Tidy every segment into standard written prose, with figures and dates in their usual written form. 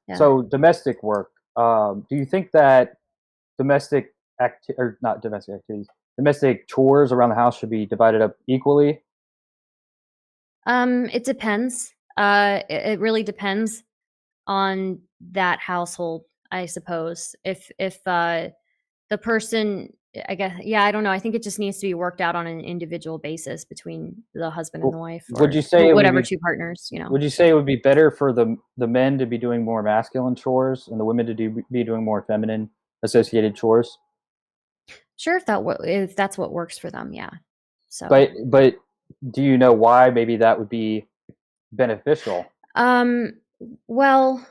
Yeah. So domestic work. Do you think that domestic or not domestic activities, domestic chores around the house should be divided up equally? It depends. It really depends on that household, I suppose. If the person, I guess, yeah, I don't know. I think it just needs to be worked out on an individual basis between the husband and the wife, Would or you say it would whatever be two partners, you know. Would you say it would be better for the men to be doing more masculine chores and the women to be doing more feminine associated chores? Sure, if that's what works for them, yeah. So, But do you know why maybe that would be beneficial? um, well,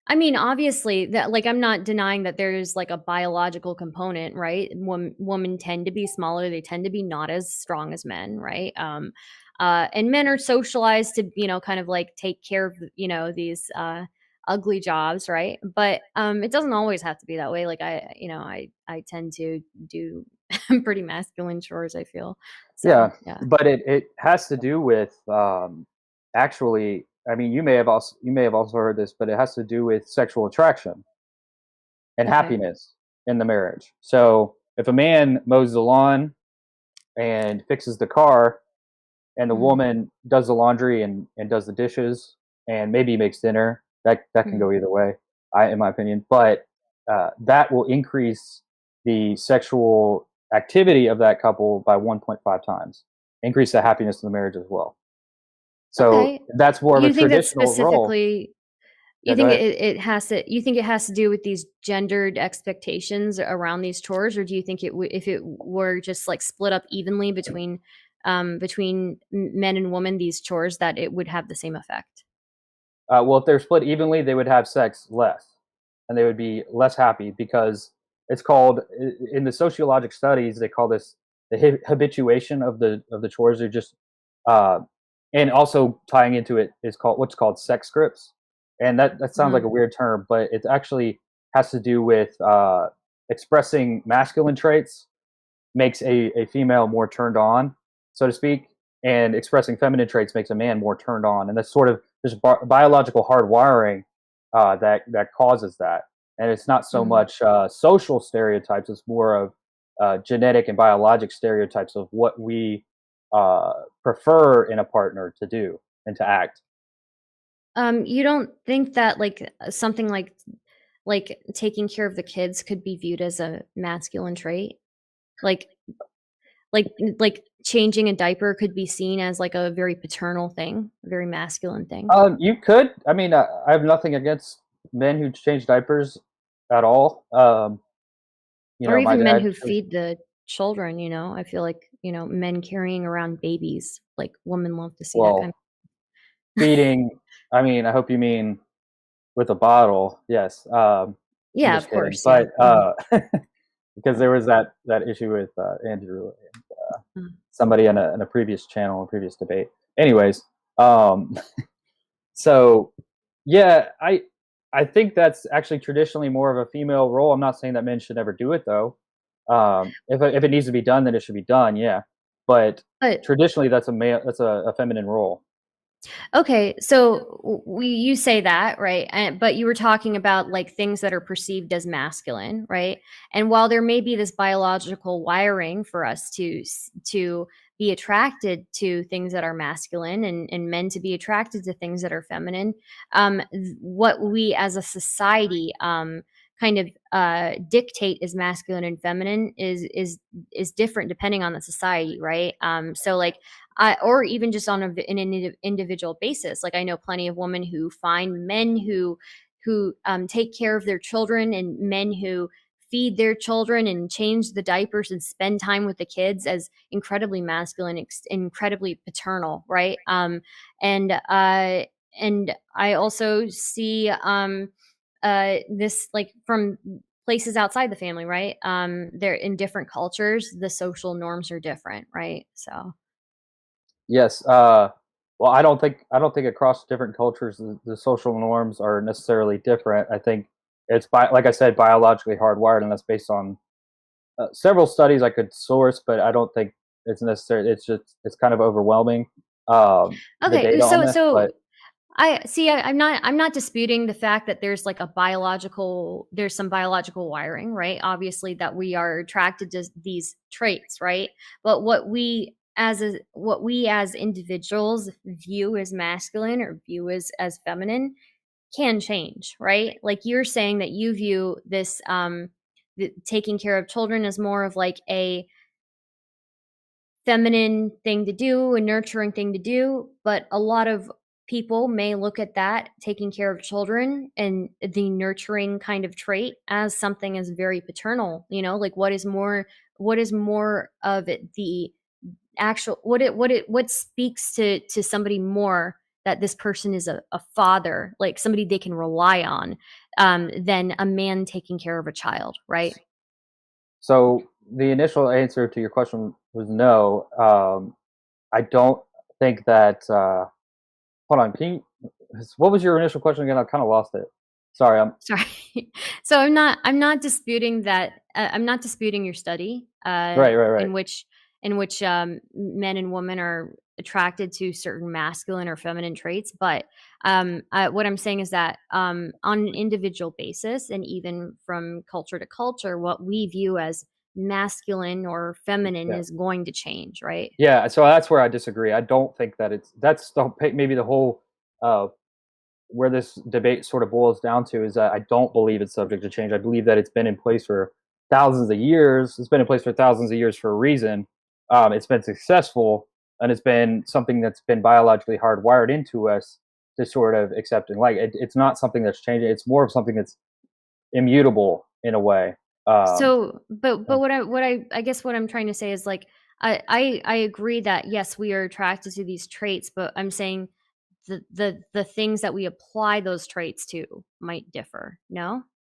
I mean, obviously, that like I'm not denying that there's like a biological component, right? Women tend to be smaller, they tend to be not as strong as men, right? And men are socialized to, kind of like take care of, these ugly jobs, right? But it doesn't always have to be that way. Like I tend to do pretty masculine chores, I feel. So, Yeah, yeah. but it has to do with, actually, I mean, you may have also heard this, but it has to do with sexual attraction and Okay. happiness in the marriage. So, if a man mows the lawn and fixes the car, and the Mhm. woman does the laundry and does the dishes and maybe makes dinner, that can Mhm. go either way, in my opinion. But that will increase the sexual activity of that couple by 1.5 times, increase the happiness of the marriage as well. So Okay. that's more of a You think that traditional role. specifically Yeah, You go think ahead. it has to do with these gendered expectations around these chores, or do you think if it were just like split up evenly between men and women, these chores, that it would have the same effect? Well, if they're split evenly, they would have sex less, and they would be less happy because it's called in the sociologic studies they call this the habituation of the chores. They're just uh, and also tying into it is called what's called sex scripts, and that sounds like Mhm. a weird term, but it actually has to do with expressing masculine traits makes a female more turned on, so to speak, and expressing feminine traits makes a man more turned on, and that's sort of there's biological hardwiring that causes that, and it's not so Mhm. much social stereotypes; it's more of genetic and biologic stereotypes of what we prefer in a partner to do and to act. You don't think that like something like taking care of the kids could be viewed as a masculine trait? Like like changing a diaper could be seen as like a very paternal thing, a very masculine thing? You could. I mean, I have nothing against men who change diapers at all. Or My even men dad who chose. feed the children, I feel like, men carrying around babies, like, women love to see that kind Well, of. feeding, I mean, I hope you mean with a bottle, yes, I'm Yeah, just of kidding, course, yeah. but, Mhm. because there was that issue with, Andrew and, Mm. somebody in a previous channel, a previous debate. Anyways, um, so, yeah, I think that's actually traditionally more of a female role. I'm not saying that men should never do it, though. If it needs to be done, then it should be done, yeah, but But traditionally, that's a feminine role. okay, so you say that, right? But you were talking about like things that are perceived as masculine, right? And while there may be this biological wiring for us to be attracted to things that are masculine, and men to be attracted to things that are feminine, what we as a society kind of dictate as masculine and feminine is different depending on the society, right? So like or even just on an individual basis. Like I know plenty of women who find men who take care of their children, and men who feed their children and change the diapers and spend time with the kids as incredibly masculine, incredibly paternal, right? And I also see this like from places outside the family, right? They're in different cultures, the social norms are different, right? So. Yes, well, I don't think across different cultures the social norms are necessarily different. I think it's like I said, biologically hardwired, and that's based on several studies I could source, but I don't think it's necessary. It's kind of overwhelming the Okay, data on so this, so but I see. I'm not disputing the fact that there's like a biological. There's some biological wiring, right? Obviously, that we are attracted to these traits, right? But what we as individuals view as masculine or view as feminine can change, right? Like you're saying that you view this taking care of children as more of like a feminine thing to do, a nurturing thing to do, but a lot of people may look at that taking care of children and the nurturing kind of trait as something as very paternal, like what is more of it the actual what speaks to somebody more that this person is a father, like somebody they can rely on, than a man taking care of a child, right? So the initial answer to your question was no. I don't think that. Hold on. Can you? What was your initial question again? I kind of lost it. Sorry. Sorry. So I'm not disputing that. I'm not disputing your study, Right. Right. Right. in which men and women are attracted to certain masculine or feminine traits. But what I'm saying is that on an individual basis, and even from culture to culture, what we view as masculine or feminine Yeah. is going to change, right? Yeah. So that's where I disagree. I don't think that that's maybe the whole where this debate sort of boils down to is that I don't believe it's subject to change. I believe that it's been in place for thousands of years. It's been in place for thousands of years for a reason. It's been successful, and it's been something that's been biologically hardwired into us to sort of accept and like. It's not something that's changing. It's more of something that's immutable in a way. Um, So, but I guess what I'm trying to say is like I agree that yes, we are attracted to these traits, but I'm saying the things that we apply those traits to might differ. No?